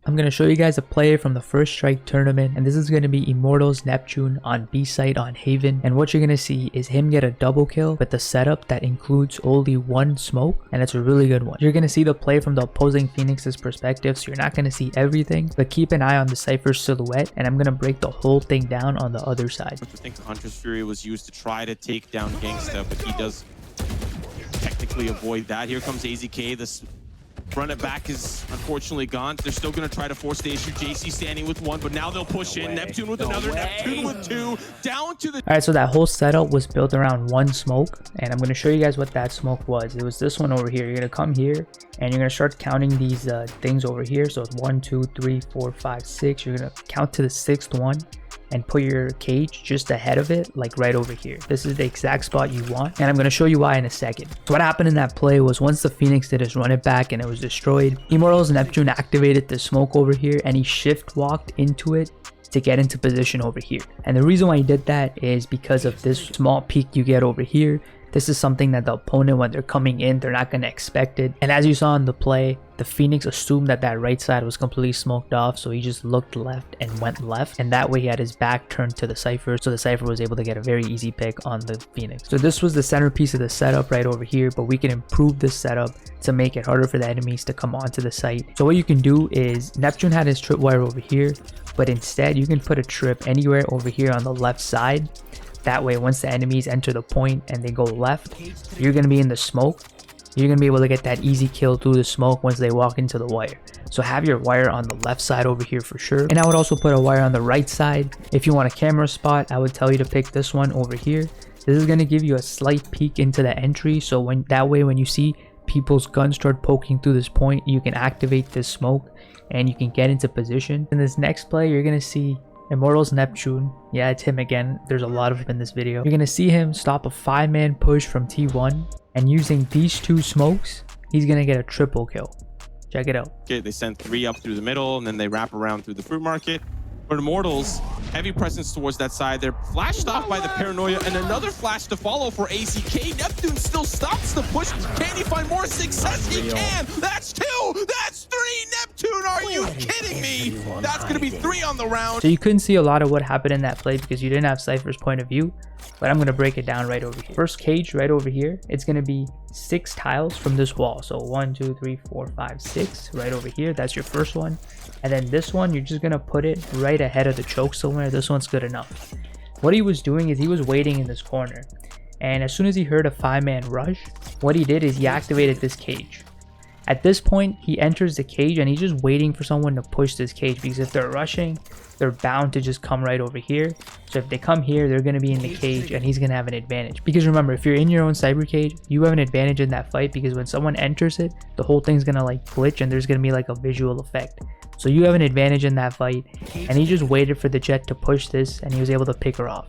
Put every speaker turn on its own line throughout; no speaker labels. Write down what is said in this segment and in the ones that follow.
I'm going to show you guys a play from the First Strike tournament, and this is going to be Immortal's Neptune on B site on Haven. And what you're going to see is him get a double kill with the setup that includes only one smoke, and it's a really good one. You're going to see the play from the opposing Phoenix's perspective, so you're not going to see everything, but keep an eye on the Cypher's silhouette, and I'm going to break the whole thing down on the other side.
I think the Hunter's Fury was used to try to take down Gangsta, but he does technically avoid that. Here comes AZK. This run it back is unfortunately gone. They're still going to try to force the issue. JC standing with one, but now they'll push in. Neptune with another, Neptune with two, down to the...
Alright, so that whole setup was built around one smoke, and I'm going to show you guys what that smoke was. It was this one over here. You're going to come here, and you're going to start counting these things over here. So it's 1, 2, 3, 4, 5, 6. You're going to count to the 6th one and put your cage just ahead of it, like right over here. This is the exact spot you want, and I'm going to show you why in a second. So what happened in that play was once the Phoenix did his run it back and it was destroyed, Immortal's Neptune activated the smoke over here and he shift walked into it to get into position over here. And the reason why he did that is because of this small peek you get over here. This is something that the opponent, when they're coming in, they're not going to expect it. And as you saw in the play, the Phoenix assumed that that right side was completely smoked off, so he just looked left and went left, and that way he had his back turned to the Cypher, so the Cypher was able to get a very easy pick on the Phoenix. So this was the centerpiece of the setup right over here, but we can improve this setup to make it harder for the enemies to come onto the site. So what you can do is, Neptune had his tripwire over here, but instead you can put a trip anywhere over here on the left side. That way, once the enemies enter the point and they go left, you're going to be in the smoke. You're going to be able to get that easy kill through the smoke once they walk into the wire. So have your wire on the left side over here for sure. And I would also put a wire on the right side. If you want a camera spot, I would tell you to pick this one over here. This is going to give you a slight peek into the entry. So when you see people's guns start poking through this point, you can activate this smoke and you can get into position. In this next play, you're going to see Immortal's Neptune. Yeah, it's him again. There's a lot of him in this video. You're going to see him stop a 5-man push from T1, and using these two smokes, he's going to get a triple kill. Check it out.
Okay, they send 3 up through the middle, and then they wrap around through the fruit market. But Immortals, heavy presence towards that side. They're flashed off by the paranoia, and another flash to follow for AZK. Neptune still stops the push. Can he find more success? He can. That's 2. That's 3. Neptune, are you kidding me? That's going to be 3 on the round.
So you couldn't see a lot of what happened in that play because you didn't have Cypher's point of view, but I'm going to break it down right over here. First cage right over here, it's going to be 6 tiles from this wall. So 1, 2, 3, 4, 5, 6 right over here. That's your first one. And then this one, you're just going to put it right ahead of the choke somewhere. This one's good enough. What he was doing is he was waiting in this corner. And as soon as he heard a 5-man rush, what he did is he activated this cage. At this point, he enters the cage and he's just waiting for someone to push this cage, because if they're rushing, they're bound to just come right over here. So if they come here, they're going to be in the cage and he's going to have an advantage. Because remember, if you're in your own cyber cage, you have an advantage in that fight, because when someone enters it, the whole thing's going to like glitch and there's going to be like a visual effect. So you have an advantage in that fight, and he just waited for the Jet to push this and he was able to pick her off.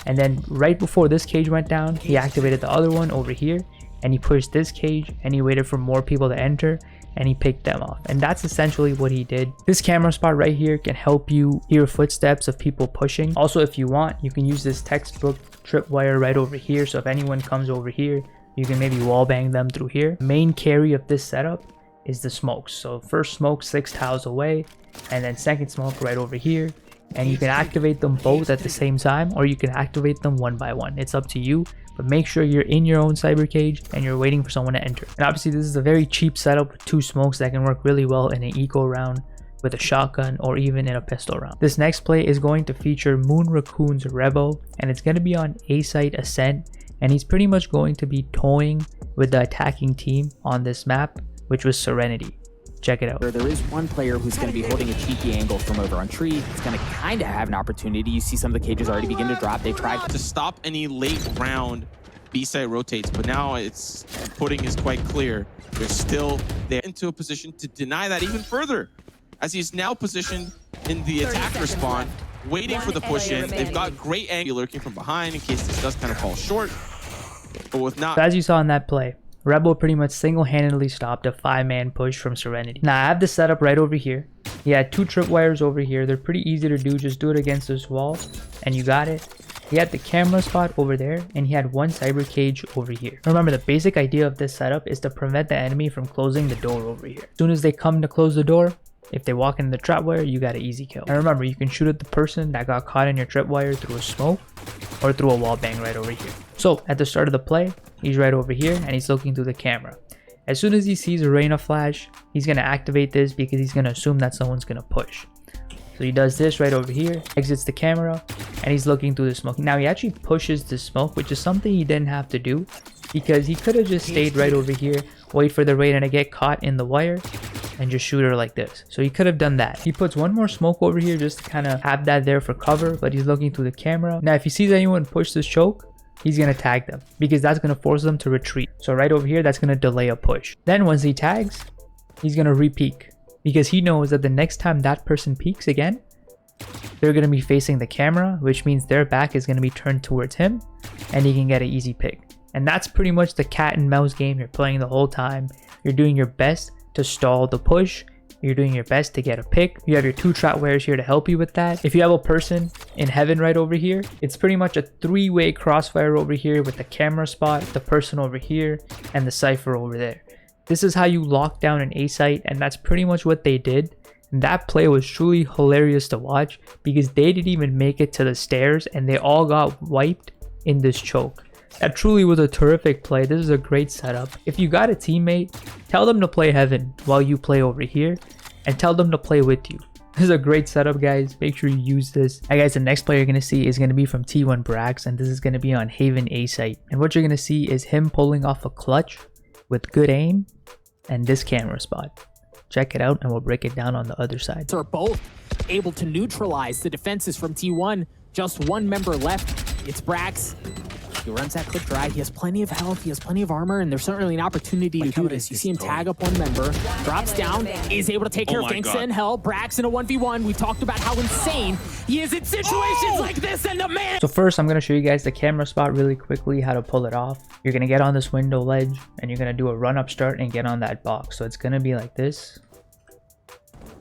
And then right before this cage went down, he activated the other one over here, and he pushed this cage and he waited for more people to enter and he picked them off. And that's essentially what he did. This camera spot right here can help you hear footsteps of people pushing. Also, if you want, you can use this textbook tripwire right over here. So if anyone comes over here, you can maybe wallbang them through here. The main carry of this setup is the smokes. So first smoke 6 tiles away, and then second smoke right over here. And you can activate them both at the same time, or you can activate them one by one. It's up to you, but make sure you're in your own cyber cage and you're waiting for someone to enter. And obviously this is a very cheap setup with 2 smokes that can work really well in an eco round, with a shotgun, or even in a pistol round. This next play is going to feature Moon Raccoon's Rebo, and it's going to be on A site Ascent, and he's pretty much going to be toying with the attacking team on this map, which was Serenity. Check it out.
There is one player who's going to be holding a cheeky angle from over on tree. He's going to kind of have an opportunity. You see some of the cages already begin to drop. They tried
to stop any late round B-side rotates, but now it's footing is quite clear. They're still there into a position to deny that even further, as he's now positioned in the attacker spawn, waiting for the push in. They've got great angle lurking from behind in case this does kind of fall short, but with not.
So as you saw in that play, Rebo pretty much single-handedly stopped a 5-man push from Serenity. Now I have this setup right over here. He had 2 tripwires over here. They're pretty easy to do. Just do it against this wall and you got it. He had the camera spot over there, and he had 1 cyber cage over here. Remember, the basic idea of this setup is to prevent the enemy from closing the door over here. As soon as they come to close the door, If they walk into the trapwire, you got an easy kill. And remember, you can shoot at the person that got caught in your tripwire through a smoke or through a wall bang right over here. So at the start of the play, he's right over here and he's looking through the camera. As soon as he sees a Reyna flash, he's going to activate this because he's going to assume that someone's going to push. So he does this right over here, exits the camera, and he's looking through the smoke. Now he actually pushes the smoke, which is something he didn't have to do because he could have just stayed right over here, wait for the Reyna to get caught in the wire, and just shoot her like this. So he could have done that. He puts one more smoke over here just to kind of have that there for cover, but he's looking through the camera. Now if he sees anyone push this choke, he's going to tag them because that's going to force them to retreat. So right over here, that's going to delay a push. Then once he tags, he's going to re-peek because he knows that the next time that person peeks again, they're going to be facing the camera, which means their back is going to be turned towards him and he can get an easy pick. And that's pretty much the cat and mouse game you're playing the whole time. You're doing your best to stall the push. You're doing your best to get a pick. You have your 2 trap wires here to help you with that. If you have a person in heaven right over here, it's pretty much a 3-way crossfire over here with the camera spot, the person over here, and the Cypher over there. This is how you lock down an A site, and that's pretty much what they did. And that play was truly hilarious to watch because they didn't even make it to the stairs and they all got wiped in this choke. That truly was a terrific play. This is a great setup. If you got a teammate, tell them to play heaven while you play over here and tell them to play with you. This is a great setup, guys. Make sure you use this. Alright guys, the next play you're going to see is going to be from T1 Brax, and this is going to be on Haven A site. And what you're going to see is him pulling off a clutch with good aim and this camera spot. Check it out and we'll break it down on the other side.
Are both able to neutralize the defenses from T1. Just one member left. It's Brax. He runs that clip dry. He has plenty of health. He has plenty of armor, and there's certainly an opportunity to do this. You see him tag up one member, drops down, is able to take care of Gangsta and Hell. Brax in a 1v1. We've talked about how insane he is in situations like this, and the man.
So first, I'm going to show you guys the camera spot really quickly, how to pull it off. You're going to get on this window ledge, and you're going to do a run up start and get on that box. So it's going to be like this,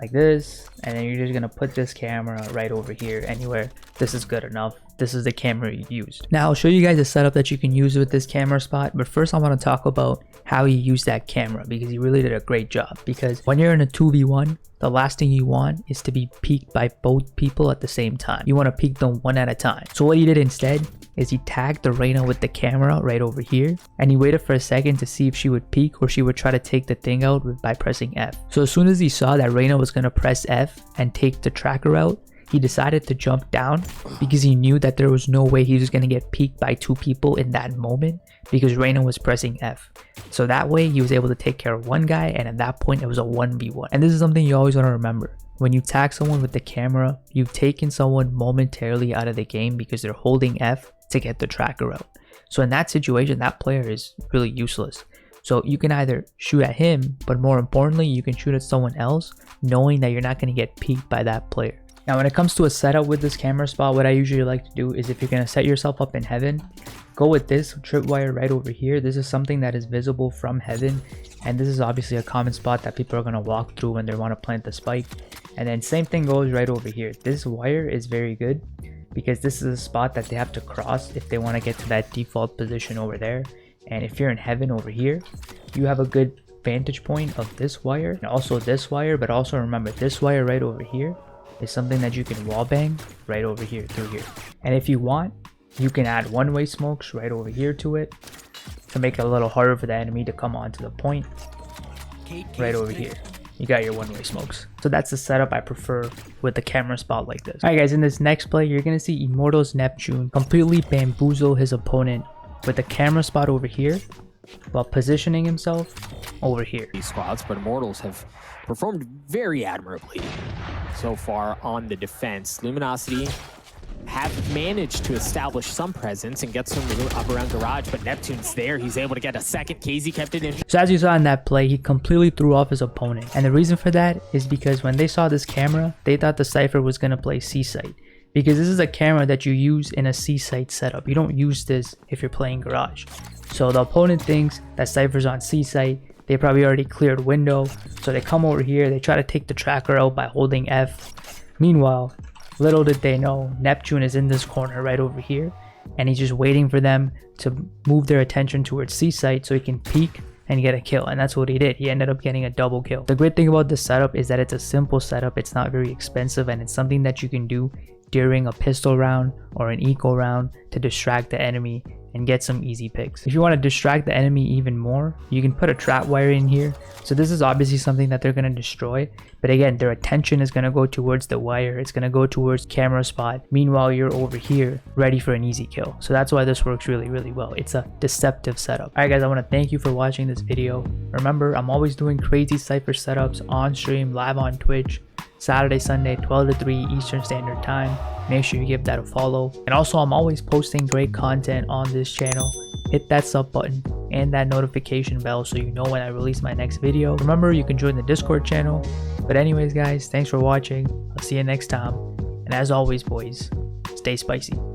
and then you're just going to put this camera right over here anywhere. This is good enough. This is the camera you used. Now I'll show you guys a setup that you can use with this camera spot, but first I want to talk about how he used that camera because he really did a great job. Because when you're in a 2v1, the last thing you want is to be peeked by both people at the same time. You want to peek them one at a time. So what he did instead is he tagged the Reyna with the camera right over here, and he waited for a second to see if she would peek or she would try to take the thing out by pressing F. So as soon as he saw that Reyna was going to press F and take the tracker out, he decided to jump down because he knew that there was no way he was going to get peeked by 2 people in that moment because Reyna was pressing F. So that way he was able to take care of one guy, and at that point it was a 1v1. And this is something you always want to remember. When you tag someone with the camera, you've taken someone momentarily out of the game because they're holding F to get the tracker out. So in that situation, that player is really useless. So you can either shoot at him, but more importantly, you can shoot at someone else knowing that you're not going to get peeked by that player. Now when it comes to a setup with this camera spot, what I usually like to do is if you're going to set yourself up in heaven, go with this tripwire right over here. This is something that is visible from heaven, and this is obviously a common spot that people are going to walk through when they want to plant the spike. And then same thing goes right over here. This wire is very good because this is a spot that they have to cross if they want to get to that default position over there. And if you're in heaven over here, you have a good vantage point of this wire and also this wire, but also remember this wire right over here is something that you can wallbang right over here through here. And if you want, you can add one-way smokes right over here to it to make it a little harder for the enemy to come onto the point. Right over here, you got your one-way smokes. So that's the setup I prefer with the camera spot like this. Alright guys, in this next play, you're gonna see Immortal's Neptune completely bamboozle his opponent with the camera spot over here while positioning himself over here.
These squads, but Immortals have performed very admirably so far on the defense. Luminosity have managed to establish some presence and get some up around garage, but Neptune's there. He's able to get a second. KZ kept it in.
So as you saw in that play, he completely threw off his opponent. And the reason for that is because when they saw this camera, they thought the Cypher was going to play C site. Because this is a camera that you use in a C site setup. You don't use this if you're playing garage. So the opponent thinks that Cypher's on C site. They probably already cleared window. So they come over here. They try to take the tracker out by holding F. Meanwhile, little did they know, Neptune is in this corner right over here. And he's just waiting for them to move their attention towards C site so he can peek and get a kill, and that's what he did. He ended up getting a double kill. The great thing about this setup is that it's a simple setup, it's not very expensive, and it's something that you can do during a pistol round or an eco round to distract the enemy and get some easy picks. If you want to distract the enemy even more, you can put a trap wire in here. So this is obviously something that they're going to destroy, but again, their attention is going to go towards the wire, it's going to go towards camera spot. Meanwhile, you're over here ready for an easy kill. So that's why this works really well. It's a deceptive setup. All right guys, I want to thank you for watching this video. Remember, I'm always doing crazy Cypher setups on stream, live on Twitch, Saturday, Sunday, 12 to 3 Eastern Standard Time. Make sure you give that a follow. And also, I'm always posting great content on this channel. Hit that sub button and that notification bell so you know when I release my next video. Remember, you can join the Discord channel. But anyways guys, thanks for watching. I'll see you next time. And as always boys, stay spicy.